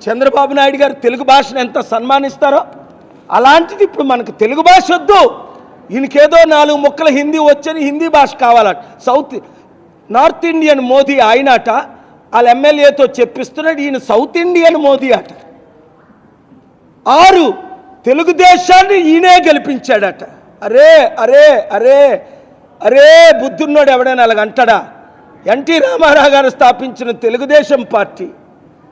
చంద్రబాబు నాయుడు గారు తెలుగు భాషను ఎంత సన్మానిస్తారో అలాంటిది ఇప్పుడు మనకు తెలుగు భాష వద్దు, ఈయనకేదో 4 ముక్కల హిందీ వచ్చని హిందీ భాష కావాలట. నార్త్ ఇండియన్ మోదీ ఆయనట, వాళ్ళ ఎమ్మెల్యేతో చెప్పిస్తున్నాడు. ఈయన సౌత్ ఇండియన్ మోదీ అట. 6 తెలుగుదేశాన్ని ఈయనే గెలిపించాడట. అరే అరే అరే అరే బుద్ధున్నోడు ఎవడైనా అలాగంటాడా? ఎన్టీ రామారావు గారు స్థాపించిన తెలుగుదేశం పార్టీ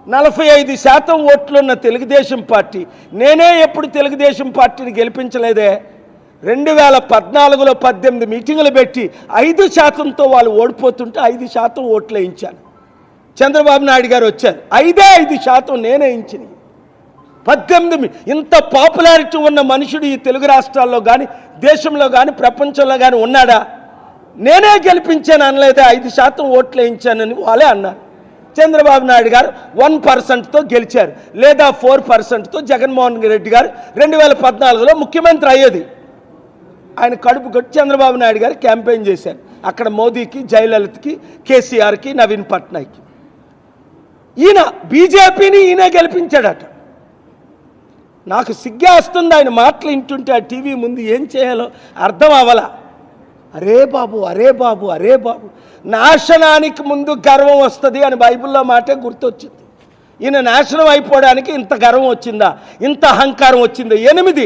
45% ఓట్లున్న తెలుగుదేశం పార్టీ, నేనే ఎప్పుడు తెలుగుదేశం పార్టీని గెలిపించలేదే. 2014లో 18 మీటింగులు పెట్టి 5%తో వాళ్ళు ఓడిపోతుంటే 5% ఓట్లు వేయించాను. చంద్రబాబు నాయుడు గారు వచ్చారు, 5% నేనే వేయించింది. 18 ఇంత పాపులారిటీ ఉన్న మనుషుడు ఈ తెలుగు రాష్ట్రాల్లో కానీ దేశంలో కానీ ప్రపంచంలో కానీ ఉన్నాడా? నేనే గెలిపించాను అనలేదా, 5% ఓట్లు వేయించానని వాళ్ళే అన్నారు. చంద్రబాబు నాయుడు గారు 1%తో గెలిచారు, లేదా 4%తో జగన్మోహన్ రెడ్డి గారు 2014లో ముఖ్యమంత్రి అయ్యేది. ఆయన కడుపు కొట్టి చంద్రబాబు నాయుడు గారు క్యాంపెయిన్ చేశారు. అక్కడ మోదీకి, జయలలితకి, కేసీఆర్కి, నవీన్ పట్నాయక్కి. ఈయన బీజేపీని ఈయన గెలిపించాడట. నాకు సిగ్గే వస్తుంది ఆయన మాటలు వింటుంటే. ఆ టీవీ ముందు ఏం చేయాలో అర్థం అవ్వాల. అరే బాబు అరే బాబు అరే బాబు, నాశనానికి ముందు గర్వం వస్తుంది అని బైబిల్లో మాటే గుర్తొచ్చింది. ఈయన నాశనం అయిపోవడానికి ఇంత గర్వం వచ్చిందా, ఇంత అహంకారం వచ్చిందా? 8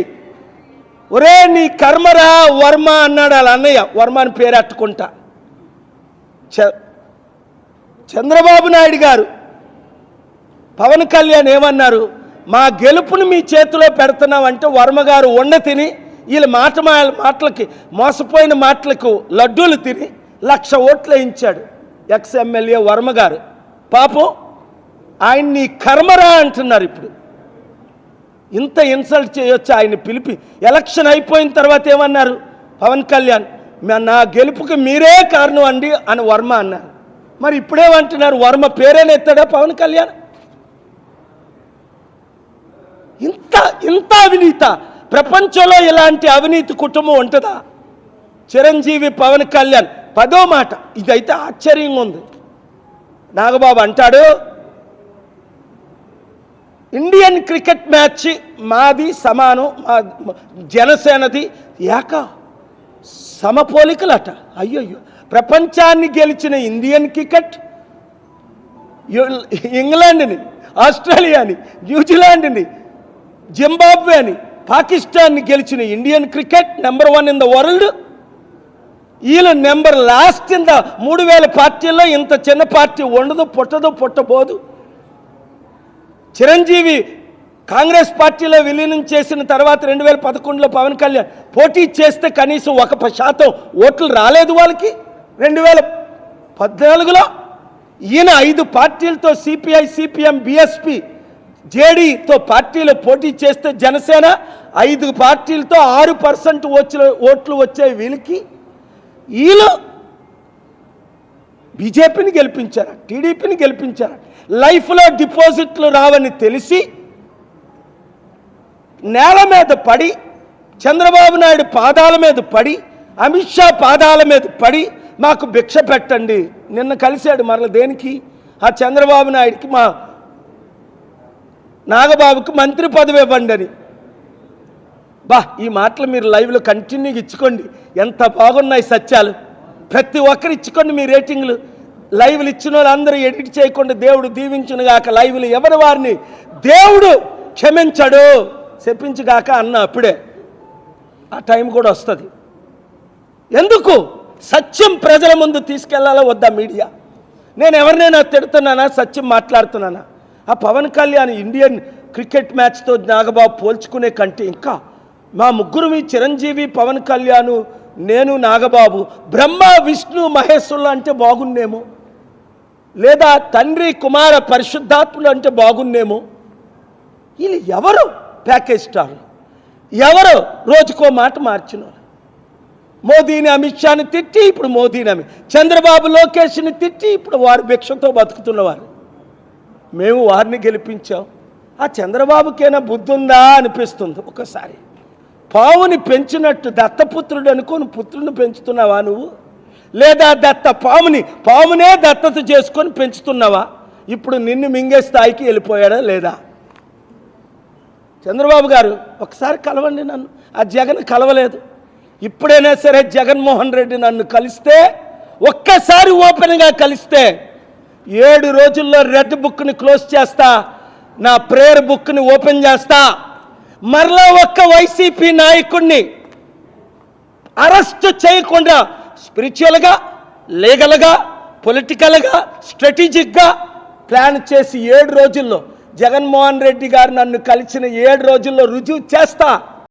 ఒరే నీ కర్మరా వర్మ అన్నాడు వాళ్ళ అన్నయ్య. వర్మ అని పేరు అట్టుకుంటా. చంద్రబాబు నాయుడు గారు పవన్ కళ్యాణ్ ఏమన్నారు? మా గెలుపుని మీ చేతిలో పెడుతున్నామంటే వర్మ గారు వండ తిని వీళ్ళ మాటలకి మోసపోయిన మాటలకు లడ్డూలు తిని 1,00,000 ఓట్లు వేయించాడు ఎక్స్ ఎమ్మెల్యే వర్మ గారు. పాపం ఆయన్ని కర్మరా అంటున్నారు. ఇప్పుడు ఇంత ఇన్సల్ట్ చేయొచ్చు ఆయన్ని పిలిపి? ఎలక్షన్ అయిపోయిన తర్వాత ఏమన్నారు పవన్ కళ్యాణ్? నా గెలుపుకి మీరే కారణం అండి అని వర్మ అన్నారు. మరి ఇప్పుడేమంటున్నారు? వర్మ పేరేనెత్తాడా పవన్ కళ్యాణ్? ఇంత అవినీత ప్రపంచంలో ఇలాంటి అవినీతి కుటుంబం ఉంటుందా? చిరంజీవి పవన్ కళ్యాణ్ 10వ మాట, ఇదైతే ఆశ్చర్యంగా ఉంది. నాగబాబు అంటాడు, ఇండియన్ క్రికెట్ మ్యాచ్ మాది సమానం, జనసేనది సమపోలికలట. అయ్యయ్యో, ప్రపంచాన్ని గెలిచిన ఇండియన్ క్రికెట్ ఇంగ్లాండ్ని, ఆస్ట్రేలియాని, న్యూజిలాండ్ని, జింబాబ్వేని, పాకిస్తాన్ని గెలిచిన Indian cricket number 1 in the world. వీళ్ళు నెంబర్ లాస్ట్ ఇన్ ద 3000 పార్టీల్లో ఇంత చిన్న పార్టీ ఉండదు, పుట్టబోదు. చిరంజీవి కాంగ్రెస్ పార్టీలో విలీనం చేసిన తర్వాత 2011లో పవన్ కళ్యాణ్ పోటీ చేస్తే కనీసం 1% ఓట్లు రాలేదు వాళ్ళకి. 2014లో ఈయన 5 పార్టీలతో సిపిఐ, సిపిఎం, బిఎస్పి, జేడీతో పార్టీలు పోటీ చేస్తే జనసేన 5 పార్టీలతో 6% ఓట్లు వచ్చాయి వీళ్ళకి. వీళ్ళు బీజేపీని గెలిపించారు, టీడీపీని గెలిపించారు. లైఫ్లో డిపాజిట్లు రావని తెలిసి నేల మీద పడి, చంద్రబాబు నాయుడు పాదాల మీద పడి, అమిత్ షా పాదాల మీద పడి మాకు భిక్ష పెట్టండి. నిన్న కలిశాడు మరల దేనికి? ఆ చంద్రబాబు నాయుడికి మా నాగబాబుకి మంత్రి పదవి ఇవ్వండి అని. ఈ మాటలు మీరు లైవ్లో కంటిన్యూగా ఇచ్చుకోండి. ఎంత బాగున్నాయి సత్యాలు. ప్రతి ఒక్కరు ఇచ్చుకోండి మీ రేటింగ్లు. లైవ్లు ఇచ్చిన వాళ్ళందరూ ఎడిట్ చేయకుండా దేవుడు దీవించునుగాక. లైవ్లు ఎవరి వారిని దేవుడు క్షమించడు, చెప్పించుగాక అన్న అప్పుడే ఆ టైం కూడా వస్తుంది. ఎందుకు? సత్యం ప్రజల ముందు తీసుకెళ్లాలో వద్దా మీడియా? నేను ఎవరినైనా తిడుతున్నానా, సత్యం మాట్లాడుతున్నానా? ఆ పవన్ కళ్యాణ్ ఇండియన్ క్రికెట్ మ్యాచ్తో నాగబాబు పోల్చుకునే కంటే ఇంకా మా ముగ్గురు, చిరంజీవి, పవన్ కళ్యాణ్, నేను, నాగబాబు, బ్రహ్మ విష్ణు మహేశ్వరులు అంటే బాగున్నేమో, లేదా తండ్రి కుమార పరిశుద్ధాత్ములు అంటే బాగున్నేమో. వీళ్ళు ఎవరు ప్యాకేజ్ స్టార్లు? ఎవరు రోజుకో మాట మార్చిన? మోదీని, అమిత్ షాని తిట్టి ఇప్పుడు మోదీని, చంద్రబాబు లోకేష్ని తిట్టి ఇప్పుడు వారి భిక్షతో బతుకుతున్నవారు. మేము వారిని గెలిపించాం. ఆ చంద్రబాబుకైనా బుద్ధి ఉందా అనిపిస్తుంది ఒకసారి. పావుని పెంచినట్టు దత్తపుత్రుడు అనుకోని పుత్రుని పెంచుతున్నావా నువ్వు? లేదా పామునే దత్తత చేసుకొని పెంచుతున్నావా? ఇప్పుడు నిన్ను మింగే స్థాయికి వెళ్ళిపోయాడా లేదా? చంద్రబాబు గారు ఒకసారి కలవండి నన్ను. ఆ జగన్ కలవలేదు. ఇప్పుడైనా సరే జగన్మోహన్ రెడ్డి నన్ను కలిస్తే, ఒక్కసారి ఓపెన్గా కలిస్తే 7 రోజుల్లో రెడ్ బుక్ని క్లోజ్ చేస్తా, నా ప్రేయర్ బుక్ని ఓపెన్ చేస్తా. మరలా ఒక్క వైసీపీ నాయకుడిని అరెస్ట్ చేయకుండా స్పిరిచువల్గా, లీగల్గా, పొలిటికల్గా, స్ట్రాటజిక్గా ప్లాన్ చేసి 7 రోజుల్లో జగన్మోహన్ రెడ్డి గారు నన్ను కలిసిన 7 రోజుల్లో రుజువు చేస్తా.